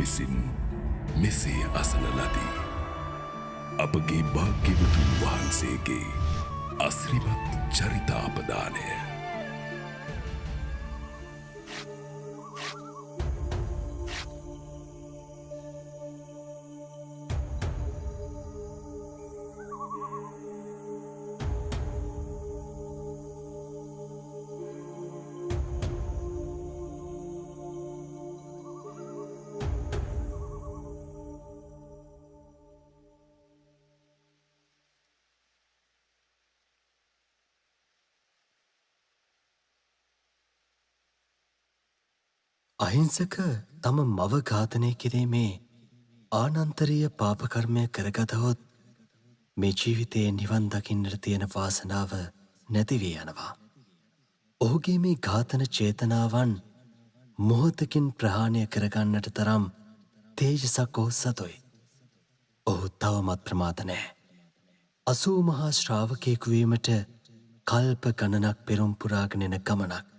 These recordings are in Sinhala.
විසින් මෙසේ අසන ලදී. අපගේ භාග්‍යවතුන් වහන්සේගේ අසිරිමත් චරිතාපදානය. අහිංසක තම මව ඝාතනය කිරීමේ ආනන්තරීය පාපකර්මය කරගතහොත් මේ ජීවිතයේ නිවන් දකින්නට තියෙන වාසනාව නැති වී යනවා. ඔහුගේ මේ ඝාතන චේතනාවන් මොහොතකින් ප්‍රහාණය කරගන්නට තරම් තේජසක් ඔහු සතුයි. ඔහු තවමත් ප්‍රමාද නැහැ. 80 මහා ශ්‍රාවකයෙකු වීමට කල්ප ගණනක් පෙරම් පුරාගෙන එන ගමනක්.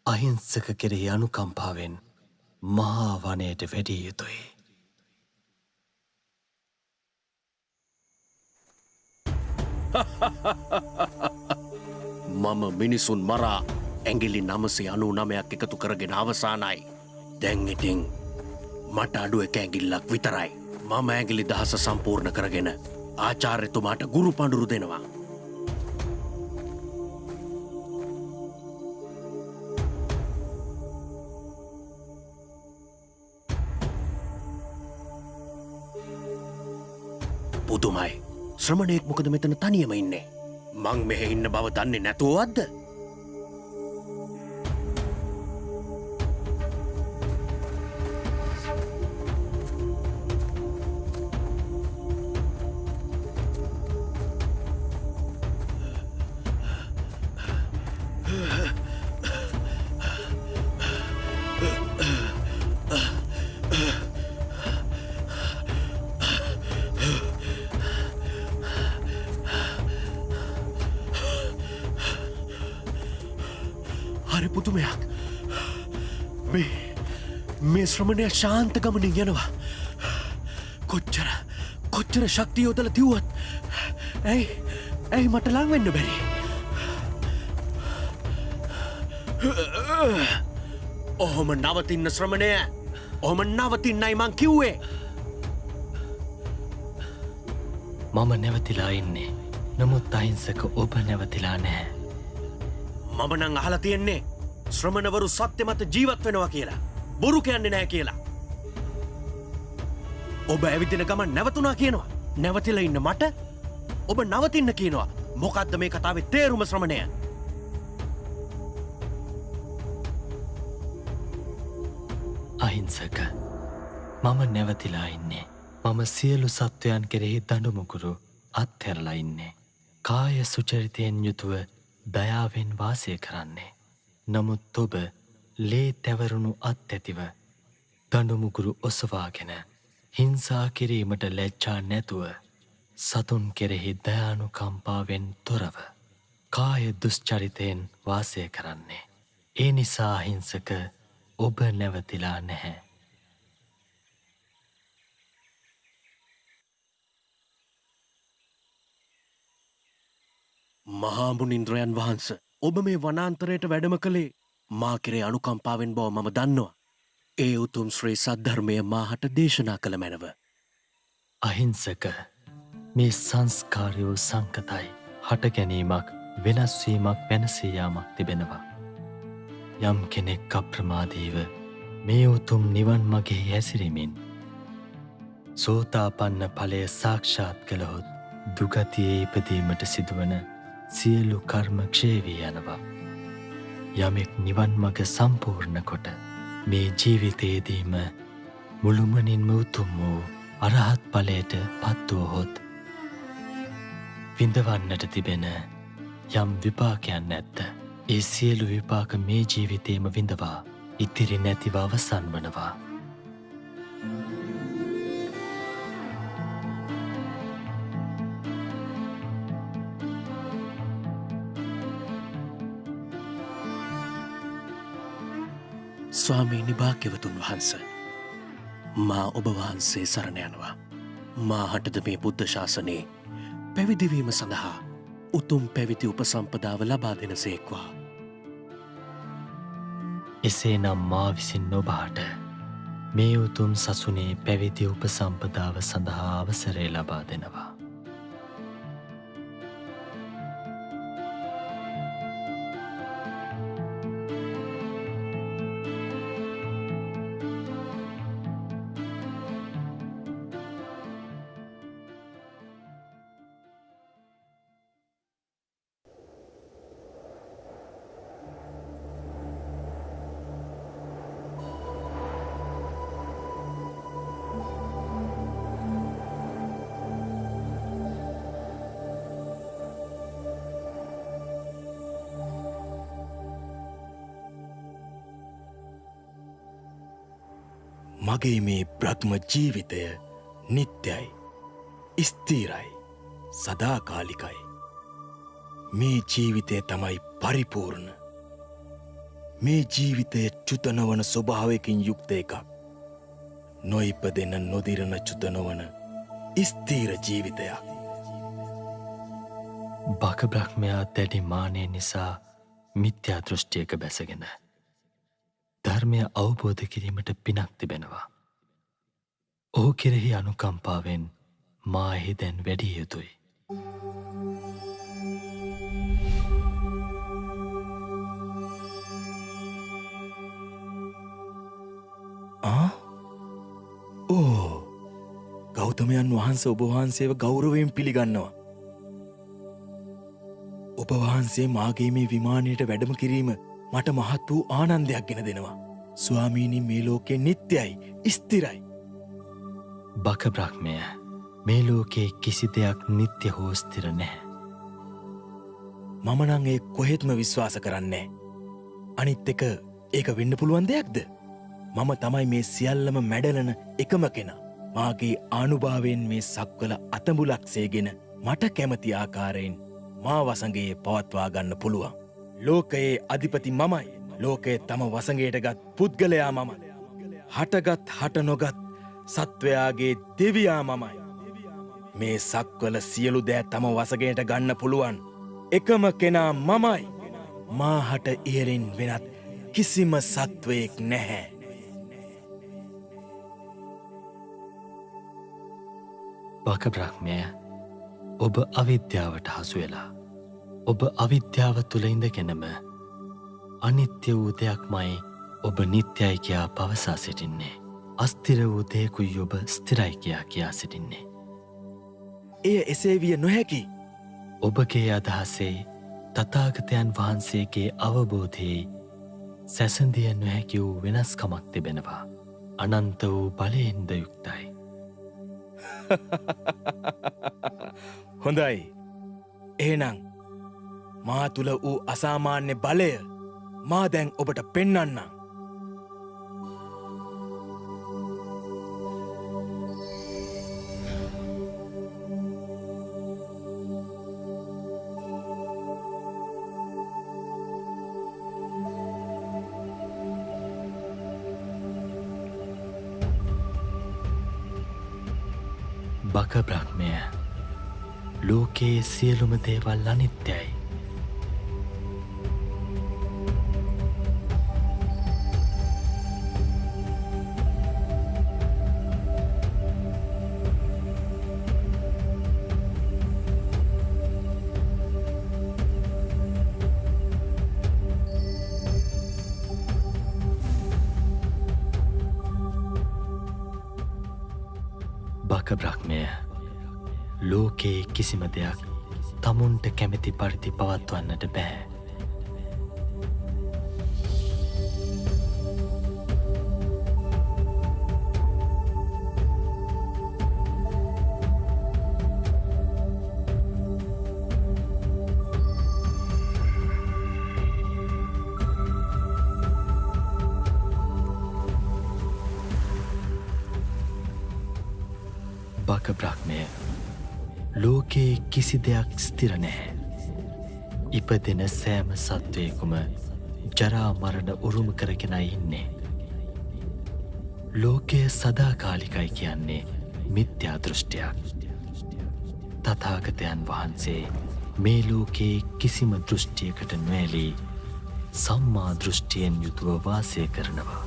අහිංසක කෙරෙහි අනුකම්පාවෙන් මහා වනයට වැඩිය යුතුයි. මම මිනිසුන් මරා ඇඟිලි 999ක් එකතු කරගෙන අවසానයි. දැන් ඉතින් මට අඩු එක ඇඟිල්ලක් විතරයි. මම ඇඟිලි 1000 සම්පූර්ණ කරගෙන ආචාර්යතුමාට ගුරු පඬුරු දෙනවා. පුදුමයි. ශ්‍රමණයෙක් මොකද මෙතන තනියම ඉන්නේ? මං මෙහෙ ඉන්න බව දන්නේ නැතුවද? පුදුමයක්. මේ ශ්‍රමණය ශාන්ත ගමනින් යනවා. කොච්චර ශක්තිය යොදලා තිව්වත් ඇයි මට ලං වෙන්න බැරි? ඔහොම නවතින්න ශ්‍රමණය. ඔහොම නවතින්නයි මං කිව්වේ. මම නැවතිලා ඉන්නේ. නමුත් අහිංසක ඔබ නැවතිලා නැහැ. මම නං අහලා තියෙන්නේ ශ්‍රමණවරු සත්‍ය මත ජීවත් වෙනවා කියලා. බොරු කියන්නේ නැහැ කියලා. ඔබ ඇවිදින ගමන් නැවතුණා කියනවා. නැවතිලා ඉන්න මට ඔබ නවතින්න කියනවා. මොකද්ද මේ කතාවේ තේරුම ශ්‍රමණය? අහිංසක මම නැවතිලා ඉන්නේ. මම සියලු සත්වයන් කෙරෙහි දඬු මුගුරු අත්හැරලා ඉන්නේ. කාය සුචරිතයෙන් යුතුව දයාවෙන් වාසය කරන්නේ. නමුත් ඔබ ලේ තැවරුණු අත් ඇතිව දඬුමුගුරු ඔසවාගෙන හිංසා කිරීමට ලැජ්ජා නැතුව සතුන් කෙරෙහි දයානුකම්පාවෙන් තොරව කාය දුෂ්චරිතයෙන් වාසය කරන්නේ. ඒ නිසා අහිංසක ඔබ නැවතිලා නැහැ. මහා මුනින්ද්‍රයන් වහන්සේ, ඔබ මේ වනාන්තරයට වැඩම කළේ මා කෙරේ අනුකම්පාවෙන් බව මම දන්නවා. ඒ උතුම් ශ්‍රී සද්ධර්මය මාහට දේශනා කළ මැනව. අහිංසක මේ සංස්කාරයෝ සංකතයි. හට ගැනීමක් වෙනස්වීමක් වෙනසයාමක් තිබෙනවා. යම් කෙනෙක් අප්‍රමාදීව මේ උතුම් නිවන් මගේ හැසිරෙමින් සෝතාපන්න ඵලය සාක්ෂාත් කළහොත් දුගතියේ ඉපදීමට සිදුවන සියලු කර්ම ක්ෂය වී යනවා. යමෙක් නිවන් මඟ සම්පූර්ණ කොට මේ ජීවිතයේදීම මුළුමනින්ම උතුම් වූ අරහත් ඵලයට පත්වුවහොත් විඳවන්නට තිබෙන යම් විපාකයන් නැද්ද? ඒ සියලු විපාක මේ ජීවිතේම විඳවා ඉතිරි නැතිව අවසන් වනවා. ස්වාමීනි භාග්‍යවතුන් වහන්ස, මා ඔබ වහන්සේ සරණ යනවා. මා හටද මේ බුද්ධ ශාසනයේ පැවිදිවීම සඳහා උතුම් පැවිදි උපසම්පදාව ලබා දෙන සේක්වා. එසේ නම් මා විසින් නොබාට මේ උතුම් සසුනේ පැවිදි උපසම්පදාව සඳහා අවසරය ලබා දෙනවා. මගේ මේ බ්‍රහ්ම ජීවිතය නිත්‍යයි, ස්ථීරයි, සදාකාලිකයි. මේ ජීවිතය තමයි පරිපූර්ණ. මේ ජීවිතය චුත නොවන ස්වභාවයකින් යුක්ත එකක්. නොඉපදෙන නොදිරන චුත නොවන ස්ථීර ජීවිතයක්. බක බ්‍රහ්මයා දැඩි මානය නිසා මිත්‍යා දෘෂ්ටියක බැසගෙන ධර්මය අවබෝධ කිරීමට පිනක් තිබෙනවා. ඔහු කෙරෙහි අනුකම්පාවෙන් මා එහි දැන් වැඩිය යුතුයි. ගෞතමයන් වහන්සේ ඔබ වහන්සේව ගෞරවයෙන් පිළිගන්නවා. ඔබ වහන්සේ මාගේ මේ විමානයට වැඩම කිරීම මට මහත් වූ ආනන්දයක් ගෙන දෙනවා. ස්වාමීනි, මේ ලෝකේ නිත්‍යයි, ස්ථිරයි. බක බ්‍රහ්මය, මේ ලෝකයේ කිසි දෙයක් නිත්‍ය හෝ ස්ථිර නැහැ. මම නං ඒ කොහෙත්ම විශ්වාස කරන්නේ. අනිත් එක ඒක වෙන්න පුළුවන් දෙයක්ද? මම තමයි මේ සියල්ලම මැඩලන එකම කෙනා. මාගේ ආනුභාවයෙන් මේ සක්වල අතඹුලක්සේගෙන මට කැමති ආකාරයෙන් මා වසඟයේ පවත්වා ගන්න පුළුවන්. ලෝකයේ අධිපති මමයි. ලෝකයේ තම වසඟයට ගත් පුද්ගලයා මමයි. හටගත් හට නොගත් සත්වයාගේ දෙවියා මමයි. මේ සක්වල සියලු දෑ තම වසඟයට ගන්න පුළුවන් එකම කෙනා මමයි. මාහට ඉහලින් වෙනත් කිසිම සත්වයෙක් නැහැ. බක බ්‍රහ්මය, ඔබ අවිද්‍යාවට හසු වෙලා ඔබ අවිද්‍යාව තුළ ඉඳගෙනම අනිත්‍ය වූ දෙයක්මයි ඔබ නිත්‍යයි කියා පවසා සිටින්නේ. අස්තිර වූ දෙයකුයි ඔබ ස්ථිරයි කියා සිටින්නේ. එය එසේ විය නොහැකි. ඔබගේ අදහසේ තථාගතයන් වහන්සේගේ අවබෝධයේ සැසඳිය නොහැකි වූ වෙනස්කමක් තිබෙනවා. අනන්ත වූ බලයෙන්ද යුක්තයි. හොඳයි. එහෙනම් මා තුළ වූ අසාමාන්‍ය බලය මා දැන් ඔබට පෙන්වන්නම්. බක බ්‍රහ්මය, ලෝකයේ සියලුම දේවල් අනිත්‍යයි. බක බ්‍රහ්මය, ලෝකයේ කිසිම දෙයක් තමුන්ට කැමති පරිදි පවත්වන්නට බෑ. බක බ්‍රහ්මය, ලෝකයේ කිසි දෙයක් ස්ථිර නැහැ. ඉපදෙන සෑම සත්වයකුම ජරා මරණ උරුම කරගෙනයි ඉන්නේ. ලෝකය සදාකාලිකයි කියන්නේ මිත්‍යා දෘෂ්ටියක්. තථාගතයන් වහන්සේ මේ ලෝකයේ කිසිම දෘෂ්ටියකට නොඇලී සම්මා දෘෂ්ටියෙන් යුතුව වාසය කරනවා.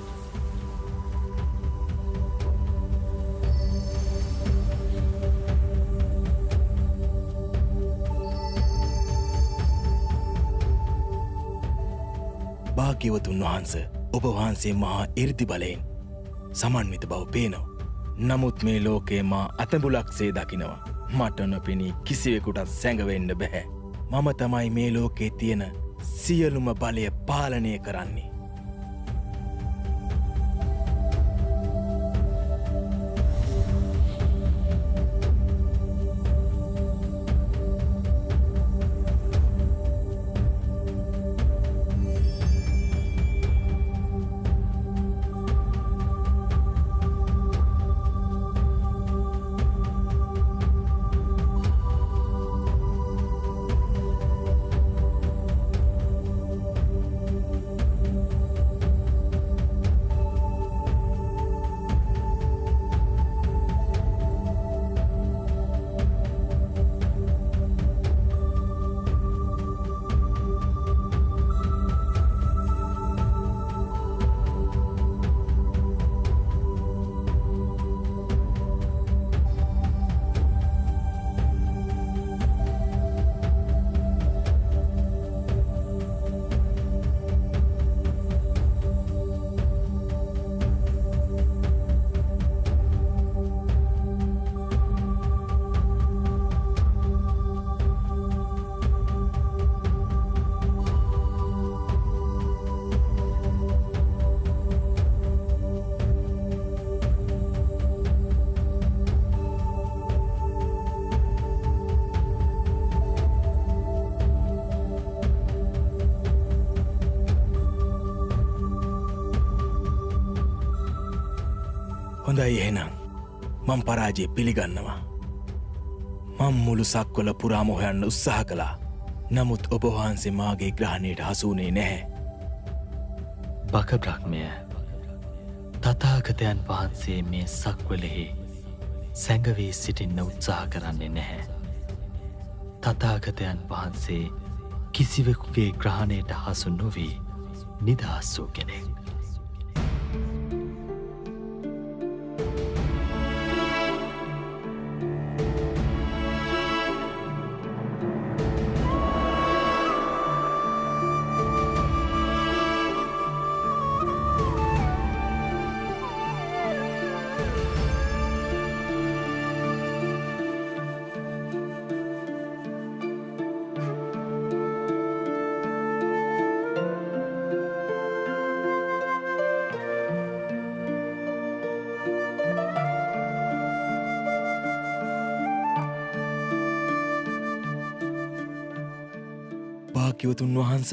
භාග්‍යවතුන් වහන්ස ඔබ වහන්සේ මහා ඉර්දි බලයෙන් සමන්විත බව පේනවා. නමුත් මේ ලෝකයේ මා අතඹුලක්සේ දකිනවා. මට නොපෙනී කිසිවෙකුටත් සැඟවෙන්න බැහැ. මම තමයි මේ ලෝකයේ තියෙන සියලුම බලය පාලනය කරන්නේ. හොඳයි එහෙනම් මම පරාජය පිළිගන්නවා. මම මුළු සක්වල පුරාම හොයන්න උත්සාහ කළා. නමුත් ඔබ වහන්සේ මාගේ ග්‍රහණයට හසු වුණේ නැහැ. බක බ්‍රහ්මය, තථාගතයන් වහන්සේ මේ සක්වලෙහි සැඟවී සිටින්න උත්සාහ කරන්නේ නැහැ. තථාගතයන් වහන්සේ කිසිවෙකුගේ ග්‍රහණයට හසු නොවී නිදහස් වූ කෙනෙක්. භාග්‍යවතුන් වහන්ස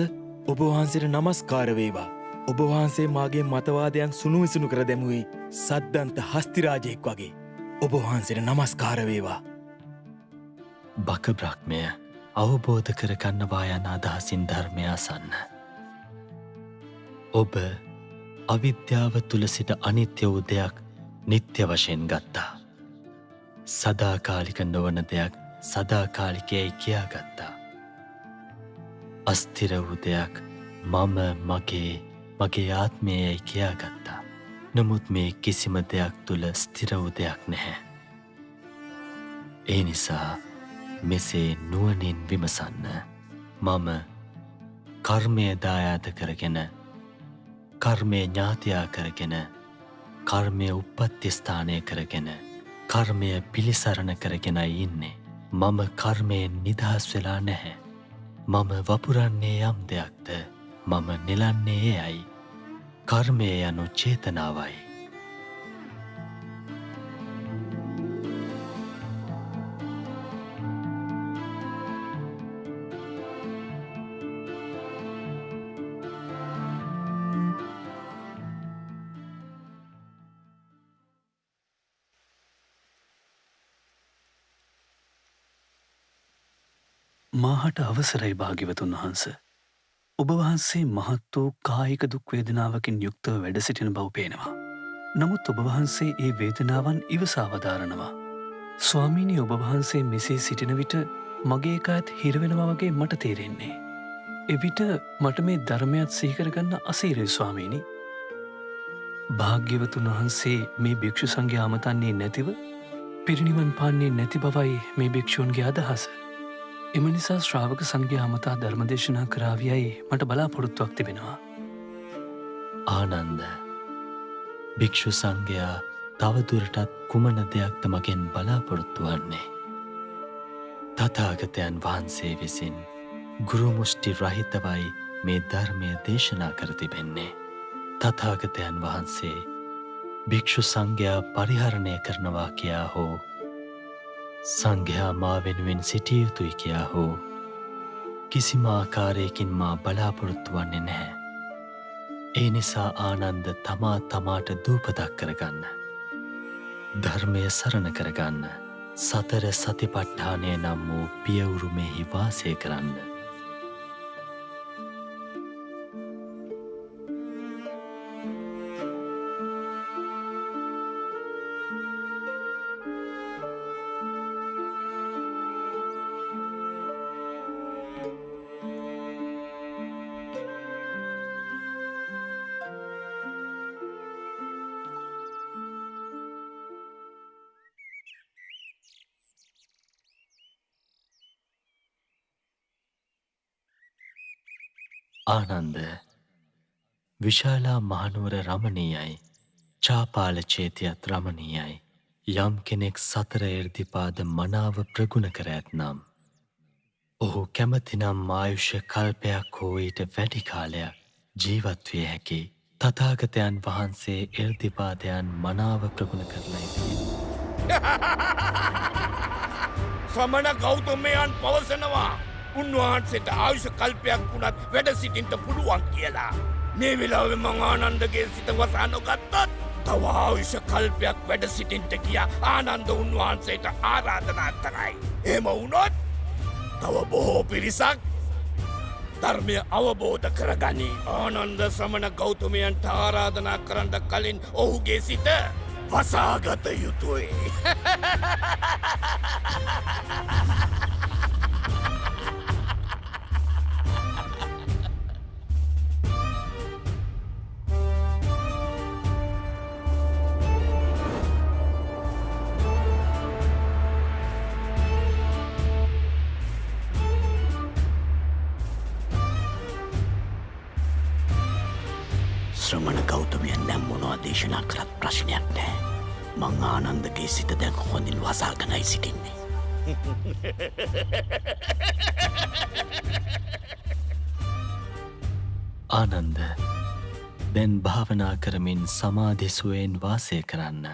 ඔබ වහන්සේට නමස්කාර වේවා. ඔබ වහන්සේ මාගේ මතවාදයන් සුණු විසුණු කර දැමුවේ සද්දන්ත හස්තිරාජයෙක් වගේ. ඔබ වහන්සේට නමස්කාර වේවා. බක බ්‍රහ්මය, අවබෝධ කරගන්නවා යන අදහසින් ධර්මය අසන්න. ඔබ අවිද්‍යාව තුල සිට අනිත්‍ය වූ දෙයක් නිත්‍ය වශයෙන් ගත්තා. සදාකාලික නොවන දෙයක් සදාකාලිකයයි කියාගත්තා. අස්තිර වූ දෙයක් මම මගේ ආත්මයයි කියාගත්තා. නමුත් මේ කිසිම දෙයක් තුළ ස්ථිර වූ දෙයක් නැහැ. ඒ නිසා මෙසේ නුවණින් විමසන්න. මම කර්මය දායාද කරගෙන, කර්මය ඥාතියා කරගෙන, කර්මය උප්පත්ති ස්ථානය කරගෙන, කර්මය පිළිසරණ කරගෙනයි ඉන්නේ. මම කර්මයෙන් නිදහස් වෙලා නැහැ. මම වපුරන්නේ යම් දෙයක්ද මම නෙලන්නේ එයයි. කර්මය යනු චේතනාවයි. මාහට අවසරයි භාග්‍යවතුන් වහන්ස. ඔබ වහන්සේ මහත් වූ කායික දුක් වේදනාවකින් යුක්තව වැඩ සිටින බව පේනවා. නමුත් ඔබවහන්සේ ඒ වේදනාවන් ඉවසාවදාරනවා. ස්වාමීනි ඔබවහන්සේ මෙසේ සිටින විට මගේ කාත් හිරවෙනවා වගේ මට තේරෙන්නේ. එවිට මට මේ ධර්මයත් සීකරගන්න අසීරය ස්වාමීනි. භාග්‍යවතුන් වහන්සේ මේ භික්‍ෂු සංඝයා අමතන්නේ නැතිව පිරිනිවන් පාන්නේ නැති බවයි මේ භික්‍ෂූන්ගේ අදහස. එම නිසා ශ්‍රාවක සංඝයා අමතා ධර්මදේශනා කරාවියයි මට බලාපොරොත්තුවක් තිබෙනවා. ආනන්ද භික්‍ෂු සංඝයා තවදුරටත් කුමන දෙයක්ද මගෙන් බලාපොරොත්තු වන්නේ. තථාගතයන් වහන්සේ විසින් ගුරුමුෂ්ටි රහිතවයි මේ ධර්මය දේශනා කර තිබෙන්නේ. තථාගතයන් වහන්සේ භික්‍ෂු සංඝයා පරිහරණය කරනවා කියා හෝ සංඝයා මා වෙනුවෙන් සිටිය යුතුයි කියා හෝ කිසිම ආකාරයකින් මා බලාපොරොත්තු වන්නේ නැහැ. ඒ නිසා ආනන්ද තමා තමාට දූපතක් කරගන්න. ධර්මය සරණ කරගන්න. සතර සතිපට්ඨානය නම් වූ පියවුරුමෙහි වාසය කරන්න. ආනන්ද විශාලා මහනුවර රමණීයයි චාපාල චේතියත් රමණීයයි. යම් කෙනෙක් සතර එර්දිපාද මනාව ප්‍රගුණ කර ඇත්නම් ඔහු කැමතිනම් ආයුෂ කල්පයක් හෝ ඊට වැඩි කාලයක් ජීවත් විය හැකි. තථාගතයන් වහන්සේ එර්දිපාදයන් මනාව ප්‍රගුණ කරලා ශ්‍රමණ ගෞතමයන් පවසනවා උන්වහන්සේට ආයුෂ කල්පයක් වුණත් වැඩ සිටින්ට පුළුවන් කියලා. මේ වෙලාවේ මං ආනන්දගේ සිත වසා නොගත්තොත් තව ආයුෂ කල්පයක් වැඩ සිටින්ට කියා ආනන්ද උන්වහන්සේට ආරාධනා කරයි. එහෙම වුණොත් තව බොහෝ පිරිසක් ධර්මය අවබෝධ කරගනි. ආනන්ද ශ්‍රමණ ගෞතමයන්ට ආරාධනා කරන්න කලින් ඔහුගේ සිත වසාගත යුතුයි. ශ්‍රමණ ගෞතමයන් දැන් මොනවා දේශනා කරත් ප්‍රශ්නයක් නෑ. මං ආනන්දගේ සිත දැන් හොඳින් වසාගෙනයි සිටින්නේ. ආනන්ද දැන් භාවනා කරමින් සමාධිසුවයෙන් වාසය කරන්න.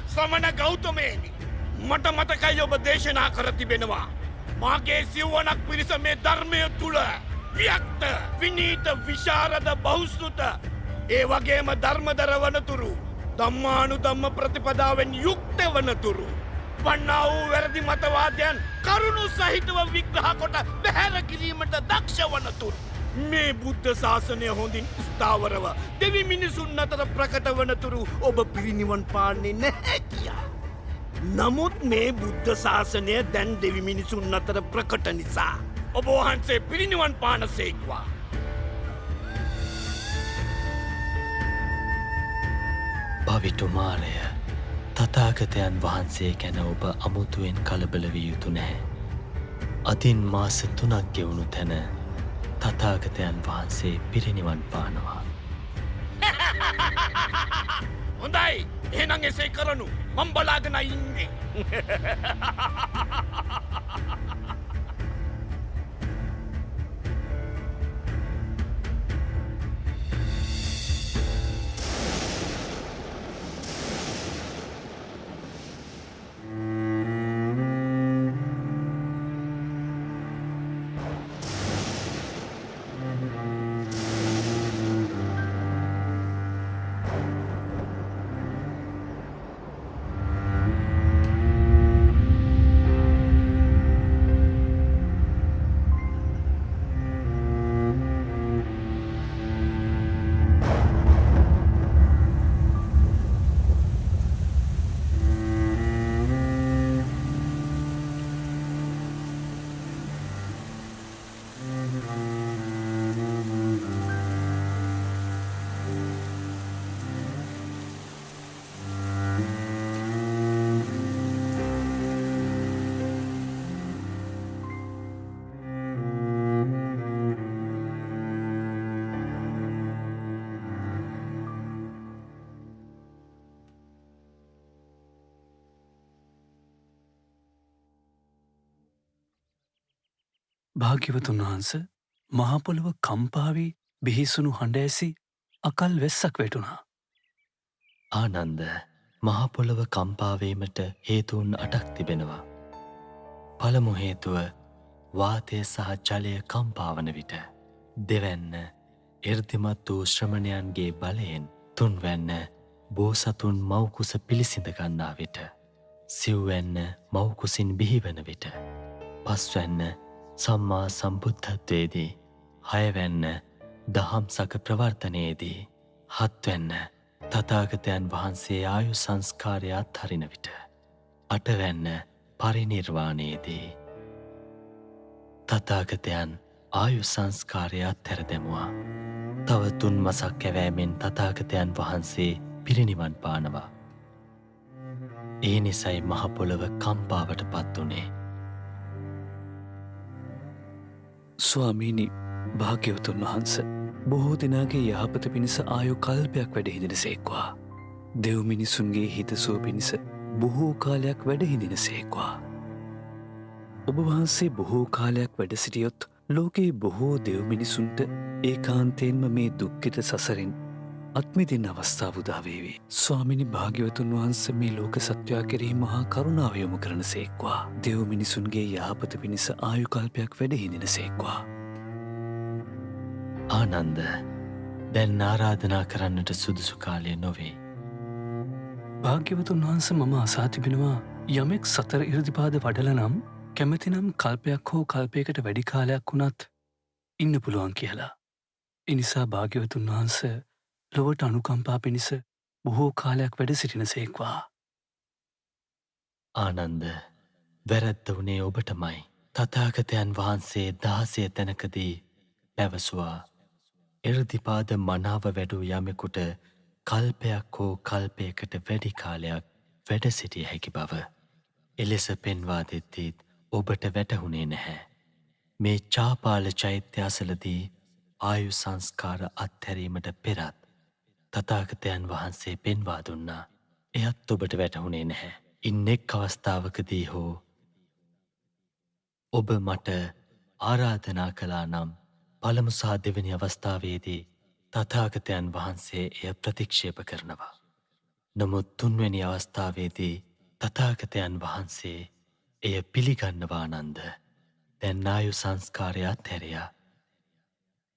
ශ්‍රමණ ගෞතමයනි මට මතකයි ඔබ දේශනා කර තිබෙනවා. මාගේ සිව්වනක් පිරිස මේ ධර්මය තුළ වියක්ත විනීත විශාරද බහුශ්‍රෘත ඒ වගේම ධර්මදර වනතුරු ධම්මානුධම්ම ප්‍රතිපදාවෙන් යුක්ත වනතුරු වන්නා වූ වැරදි මතවාදයන් කරුණු සහිතව විග්‍රහ කොට බැහැර කිරීමට දක්ෂ වනතුරු මේ බුද්ධ ශාසනය හොඳින් ස්ථාවරව දෙවි මිනිසුන් අතර ප්‍රකට වනතුරු ඔබ පිරිනිවන් පාන්නේ නැහැ කියා. නමුත් මේ බුද්ධ ශාසනය දැන් දෙවි මිනිසුන් අතර ප්‍රකට නිසා ඔබ වහන්සේ පිරිනිවන් පානසේක්වා. පවිටුමාරය තථාගතයන් වහන්සේ ගැන ඔබ අමුතුවෙන් කලබල විය යුතු නැහැ. අදින් මාස 3ක් ගෙවුණු තැන තථාගතයන් වහන්සේ පිරිනිවන් පානවා. හොඳයි එහෙනම් එසේ කරනු මම බලාගෙන ඉන්නේ. භාග්‍යවතුන් වහන්ස මහපොළොව කම්පාවී බිහිසුණු හඬ ඇසි අකල් වෙස්සක් වැටුණා. ආනන්ද මහපොළොව කම්පාවීමට හේතුන් 8ක් තිබෙනවා. පළමු හේතුව වාතය සහ ජලය කම්පාවන විට. දෙවැන්න එර්දිමත් වූ ශ්‍රමණයන්ගේ බලයෙන්. තුන්වැන්න බෝසතුන් මව්කුස පිළිසිඳ ගන්නා විට. සිව්වැන්න මව්කුසින් බිහිවන විට. පස්වැන්න සම්මා සම්බුද්ධත්වයේදී. හයවැන්න දහම් සක ප්‍රවර්තනයේදී. හත්වැන්න තථාගතයන් වහන්සේ ආයු සංස්කාරය අත්හරින විට. අටවැන්න පරිනිර්වාණයේදී. තථාගතයන් ආයු සංස්කාරය අත්හැර දැමුවා. තව 3 මසක් කැවෑමෙන් තථාගතයන් වහන්සේ පිරිනිවන් පානවා. ඒ නිසයි මහ පොළොව කම්පාවට පත් වුණේ. ස්වාමීනි භාග්‍යවතුන් වහන්ස බොහෝ දෙනාගේ යහපත පිණිස ආයු කල්පයක් වැඩහිඳින සේක්වා. දෙව් මිනිසුන්ගේ හිතසුව පිණිස බොහෝ කාලයක් වැඩහිඳින සේක්වා. ඔබ වහන්සේ බොහෝ කාලයක් වැඩ සිටියොත් ලෝකයේ බොහෝ දෙව් මිනිසුන්ට ඒකාන්තයෙන්ම මේ දුක්ඛිත සසරින් අත්මිදින් අවස්ථාව උදාවේවි. ස්වාමිනි භාග්‍යවතුන් වහන්ස මේ ලෝක සත්වයා කෙරෙහි මහා කරුණාව යොමු කරන සේක්වා. දෙව් මිනිසුන්ගේ යහපත පිණිස ආයු කල්පයක් වැඩහිඳින සේක්වා. ආනන්ද දැන් ආරාධනා කරන්නට සුදුසු කාලය නොවේ. භාග්‍යවතුන් වහන්ස මම අසා තිබෙනවා යමෙක් සතර ඉරදිපාද වඩල නම් කැමතිනම් කල්පයක් හෝ කල්පයකට වැඩි කාලයක් වුණත් ඉන්න පුළුවන් කියලා. එනිසා භාග්‍යවතුන් වහන්ස ලොවට අනුකම්පා පිණිස බොහෝ කාලයක් වැඩ සිටින සේක්වා. ආනන්ද වැරැද්ද වුණේ ඔබටමයි. තථාගතයන් වහන්සේ 16 තැනකදී පැවසුවා එර්දිපාද මනාව වැඩූ යමෙකුට කල්පයක් හෝ කල්පයකට වැඩි කාලයක් වැඩ සිටිය හැකි බව. එලෙස පෙන්වා දෙද්දීත් ඔබට වැටහුණේ නැහැ. මේ චාපාල චෛත්‍ය අසලදී ආයු සංස්කාර අත්හැරීමට පෙරත් තථාගතයන් වහන්සේ පෙන්වා දුන්නා. එයත් ඔබට වැටහුණේ නැහැ. ඉන් එක් අවස්ථාවකදී හෝ ඔබ මට ආරාධනා කළා නම් පළමු සහ දෙවැනි අවස්ථාවේදී තථාගතයන් වහන්සේ එය ප්‍රතික්ෂේප කරනවා. නමුත් තුන්වැනි අවස්ථාවේදී තථාගතයන් වහන්සේ එය පිළිගන්නවා. ආනන්ද දැන් ආයු සංස්කාරය අත්හැරියා.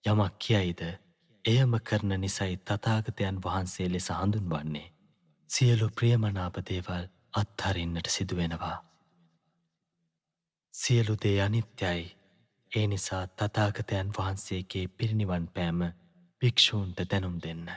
යමක් කියයිද එයම කරන නිසයි තථාගතයන් වහන්සේ ලෙස හඳුන්වන්නේ. සියලු ප්‍රියමනාප දේවල් අත්හරින්නට සිදුවෙනවා. සියලු දේ අනිත්‍යයි. ඒ නිසා තථාගතයන් වහන්සේගේ පිරිනිවන් පෑම භික්ෂූන්ට දැනුම් දෙන්න.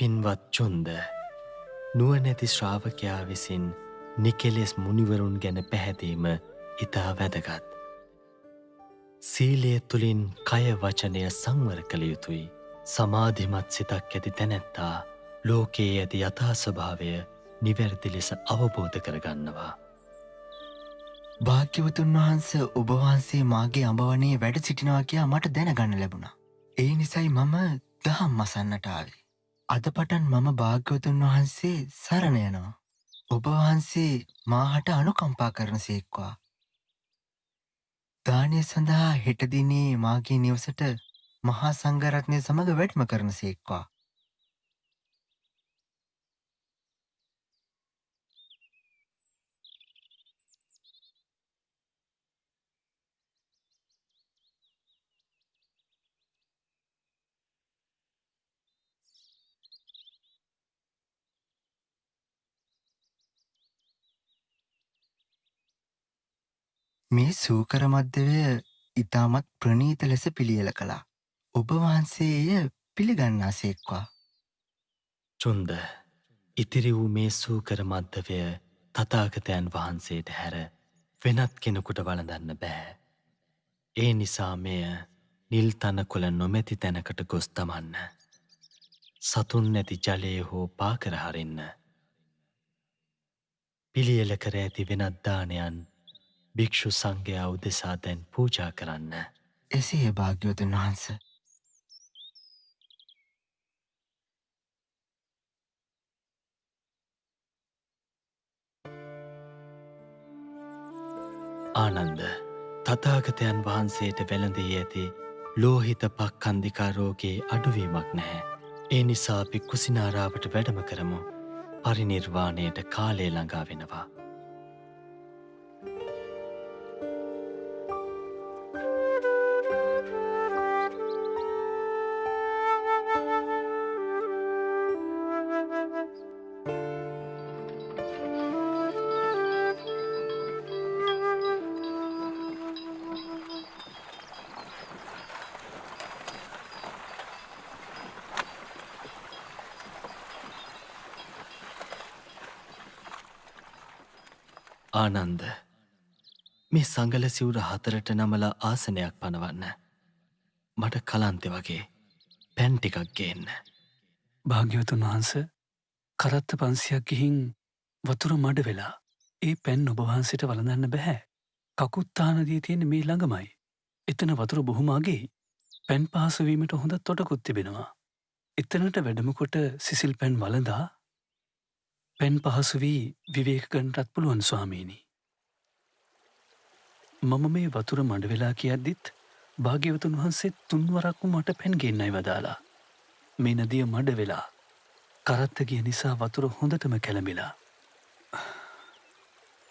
පින්වත් චුන්ද නුවණැති ශ්‍රාවකයා විසින් නිකෙලෙස් මුනිවරුන් ගැන පැහැදීම ඉතා වැදගත්. සීලය තුළින් කය වචනය සංවර කළ යුතුයි. සමාධිමත් සිතක් ඇති තැනැත්තා ලෝකයේ ඇති යථා ස්වභාවය නිවැරදි ලෙස අවබෝධ කරගන්නවා. භාග්‍යවතුන් වහන්ස ඔබවහන්සේ මාගේ අඹවනේ වැඩ සිටිනවා කියා මට දැනගන්න ලැබුණා. ඒ නිසයි මම දහම් අසන්නට ආවේ. අද පටන් මම භාග්‍යවතුන් වහන්සේ සරණ යනවා. ඔබවහන්සේ මාහට අනුකම්පා කරන සේක්වා. දානය සඳහා හෙටදිනේ මාගේ නිවසට මහා සංඝරත්නය සමඟ වැඩම කරන සේක්වා. මේ සූකර මධ්‍යවය ඉතාමත් ප්‍රනීත ලෙස පිළියෙල කළා. ඔබ වහන්සේ එය පිළිගන්නා සේක්වා. චුන්ද ඉතිරි වූ මේ සූකර මධ්‍යවය තථාගතයන් වහන්සේට හැර වෙනත් කෙනෙකුට වළඳන්න බෑ. ඒ නිසා මෙය නිල් තනකොළ නොමැති තැනකට ගොස් තමන්න. සතුන් නැති ජලයේ හෝ පාකර හරින්න. පිළියෙල කර ඇති වෙනත් දානයන් භික්ෂු සංඝයා උදෙසා දැන් පූජා කරන්න. එසේ භාග්‍යවතුන් වහන්ස. ආනන්ද තථාගතයන් වහන්සේට වැළඳී ඇති ලෝහිත පක්ඛන්දිකා රෝගයේ අඩුවීමක් නැහැ. ඒ නිසා අපි කුසිනාරාවට වැඩම කරමු. පරිනිර්වාණයට කාලය ළඟා වෙනවා. ආනන්ද මේ සංගල සිවුර 4ට නමලා ආසනයක් පනවන්න. මට කලන්තෙ වගේ පැන් ටිකක් ගේන්න. භාග්‍යවතුන් වහන්ස කරත්ත 500ක් ගිහින් වතුර මඩ වෙලා ඒ පැන් ඔබ වහන්සේට වළඳන්න බෑ. කකුත්තානදී තියෙන මේ ළඟමයි. එතන වතුර බොහොම අගෙයි. පැන් පහසු වීමට හොඳ තොටකුත් තිබෙනවා. එතනට වැඩමකොට සිසිල් පැන් වළඳා පැන් පහසු වී විවේක ගන්නටත් පුළුවන් ස්වාමීනි. මම මේ වතුර මඩ වෙලා කියද්දිත් භාග්‍යවතුන් වහන්සේ 3 වරක්ම මට පැන් ගෙන්නයි වදාලා. මේ නදිය මඩ වෙලා කරත්ත ගිය නිසා වතුර හොඳටම කැළඹිලා.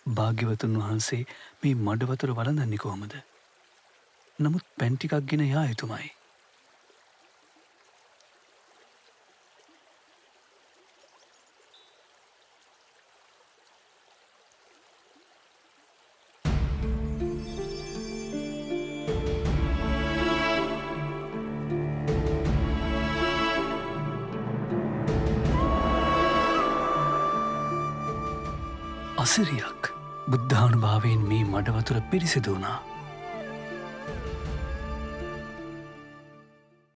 භාග්‍යවතුන් වහන්සේ මේ මඩ වතුර වළඳන්නේ කොහොමද? නමුත් පැන් ටිකක් ගෙන යා යුතුමයි. අසිරියක් බුද්ධානුභාවයෙන් මේ මඩවතුර පිරිසිදු වුණා.